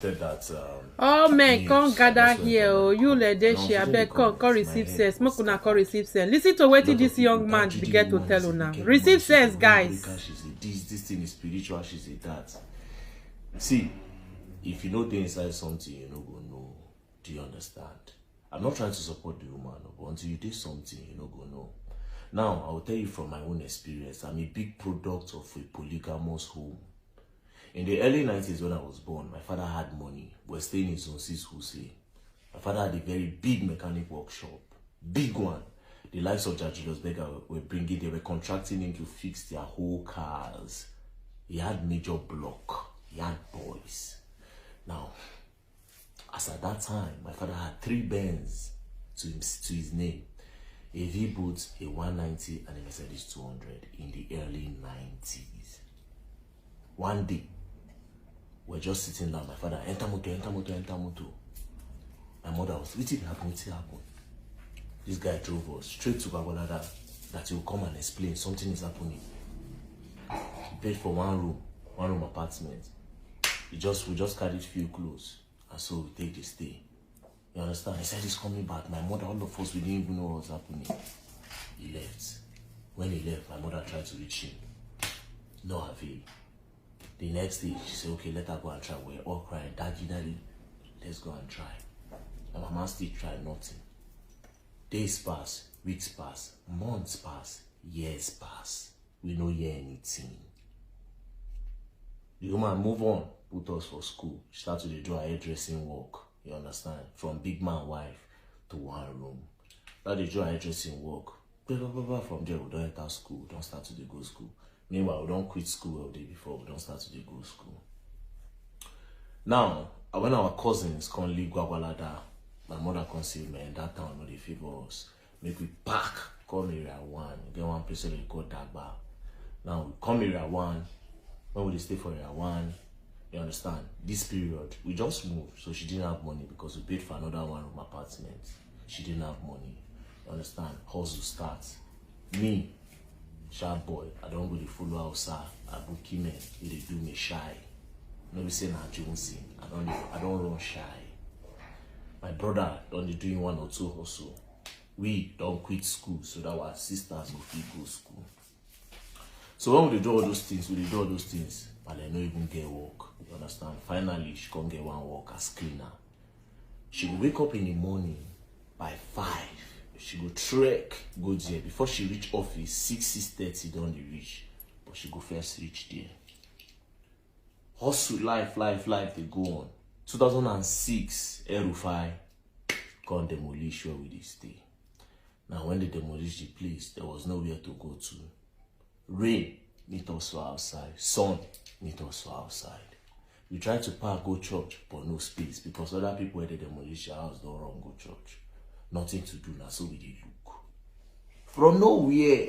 Said that all men come news gather just went here. on Oh, my you comment. let And them I was share. reading the Abeg, come comments, my receive head sense. Make was una come scattered. receive sense. Listen to A wetin lot this of people, young man that GD get to woman tell is a una. wicked woman, Receive she's a sense, rule guys. breaker, she's a this thing is spiritual, she's a that. See, if you know the inside something, you know go know. Do you understand? I'm not trying to support the woman, but until you do something, you know go know. Now, I will tell you from my own experience, I'm a big product of a polygamous home. In the early 90s when I was born, my father had money. We were staying in Zone 6 Hussein. My father had a very big mechanic workshop. Big one. The likes of Julius Berger were bringing, they were contracting him to fix their whole cars. He had major block. He had boys. Now, as at that time, my father had 3 Benz to his name. A V-Boot, a 190, and a Mercedes 200 in the early 90s. One day, we're just sitting down. My father, enter motor, enter motor, enter motor. My mother was, what did happen? What did happen? This guy drove us straight to Babonada that he will come and explain something is happening. He paid for one room apartment. We just carried few clothes, and so we take the stay. You understand? He said he's coming back. My mother, all of us, we didn't even know what was happening. He left. When he left, my mother tried to reach him. No avail. The next day, she said, okay, let her go and try. We're all crying, daddy, let's go and try. And my mom still tried nothing. Days pass, weeks pass, months pass, years pass. We don't hear anything. The woman move on, put us for school. She started to do her hairdressing work. You understand? From big man wife to one room. Now they do her hairdressing work. From there, we don't enter school. We don't start to go school. Meanwhile, we don't quit school the day before. We don't start to go school. Now, when our cousins come leave Gwagwalada, my mother can say, man, that town no dey favor us. Make we pack, come area 1. Get one place where they call Dagba. Now, we come area 1. When we stay for area 1, you understand? This period, we just moved. So she didn't have money because we paid for another 1-room apartment. She didn't have money. You understand? Hustle starts. Me, sharp boy, I don't go to follow outside. I book him in. They do me shy. No be say na Jonesy. I don't run shy. My brother don't doing 1 or 2 hustle. We don't quit school so that our sisters will fit go school. So when we do all those things, but they don't even get work. You understand? Finally, she can't get one work as cleaner. She will wake up in the morning by 5. She go trek, go there. Before she reach office, 6:30 don't reach. But she go first reach there. Hustle, life, they go on. 2006, El-Rufai gone demolish where we did stay. Now, when they demolish the place, there was nowhere to go to. Rain, meet us for outside. Sun, meet us for outside. We tried to park, go church, but no space because other people where they demolish your house don't run, go church. Nothing to do now, so we did look. From nowhere,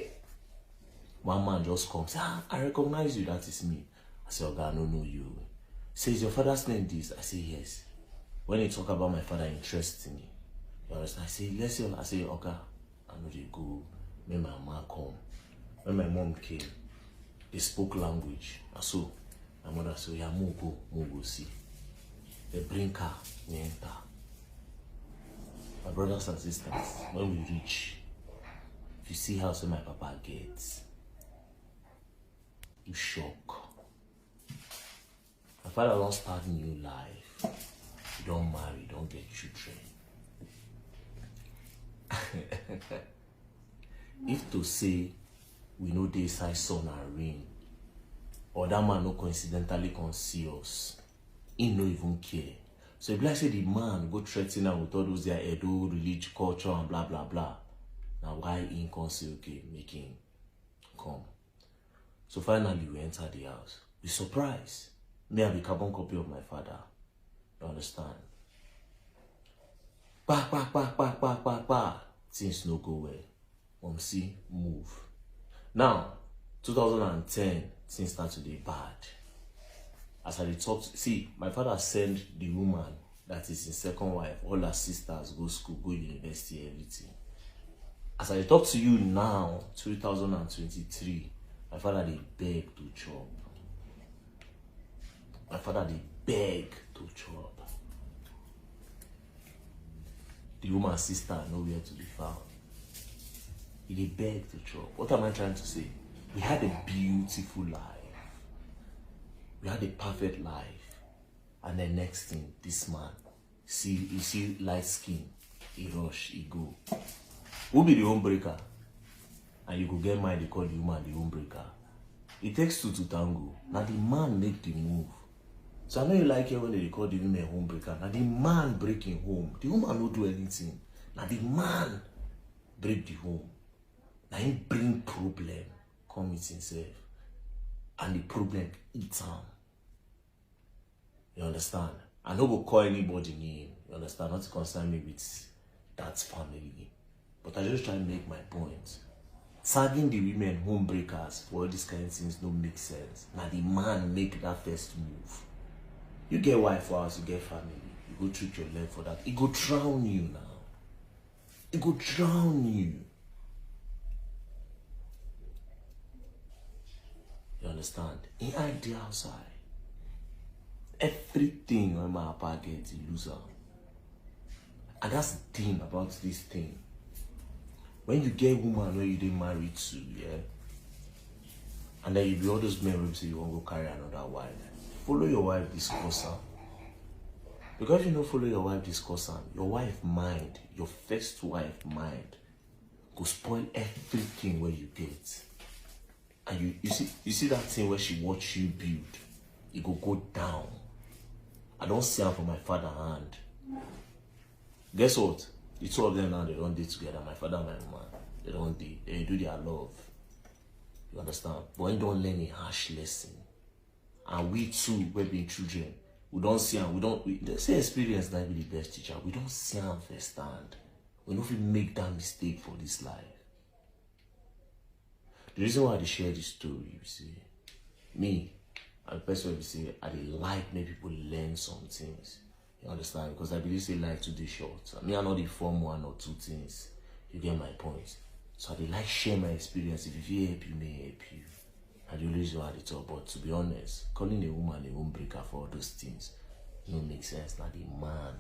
one man just comes, I recognize you, that is me. I say, Oga, I don't know you. Says your father's name this? I say, yes. When he talk about my father, interests me. You understand? I say, let's see. I say, Oga, I know they go. Make my mom come. When my mom came, they spoke language. And so, my mother said, yeah, go see. They bring car, we enter. My brothers and sisters, when we reach, if you see how my papa gets, you shock. My father don't start new life. You don't marry, don't get children. If to say we know they say sun and rain, or that man no coincidentally can see us, he no even care. So if like say the man go threaten her with all those their Edo, religion, culture, and blah blah blah. Now why he can say okay, make him come. So finally we enter the house. We surprised. Me have a carbon copy of my father. You understand? Bah. Things no go well. Mom see move. Now, 2010, things start to be bad. As I talk, see, my father sent the woman that is his second wife, all her sisters go school, go university, everything. As I talk to you now, 2023, my father they beg to chop. My father they beg to chop. the woman's sister nowhere to be found. He dey beg to chop. What am I trying to say? We had a beautiful life. We had a perfect life. And the next thing, this man, you see light skin, he rush, he go. Who be the home breaker? And you could get mine, they call the woman the home breaker. It takes two to tango. Now the man make the move. So I know you like it when they call the woman home breaker. Now the man breaking home. The woman don't do anything. Now the man break the home. Now he bring problem, come with himself. And the problem eat him. You understand? I no go call anybody name. You understand? Not to concern me with that family. But I just try to make my point. Tagging the women home breakers for all these kind of things don't make sense. Now the man make that first move. You get wife for us, you get family. You go treat your leg for that. It go drown you now. It go drown you. You understand? He hide the outside. Everything on my apartment, he lose out. And that's the thing about this thing. When you get a woman where you didn't marry to, yeah, and then you be all those men who say you want to go carry another wife, follow your wife, discuss her. Because you don't follow your wife, discuss her, your wife mind, your first wife mind, go spoil everything where you get. And you see that thing where she watch you build, it go down. I don't see her from my father's hand. Guess what? The two of them now, they don't date together. My father and my mom, they don't date. They do their love. You understand? But when don't learn a harsh lesson. And we too, we being children, we don't see them. They say experience might be the best teacher. We don't see them firsthand. We don't even make that mistake for this life. The reason why I share this story, you see, me, and the person will say, I like make people learn some things. You understand? Because I believe say life too short. I mean, I know they form one or two things. You get my point. So I like share my experience. If you help you, may help you. I always know how to talk. But to be honest, calling a woman a home breaker for all those things, it don't make sense. Now the man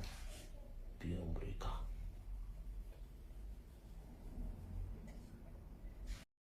be a home breaker.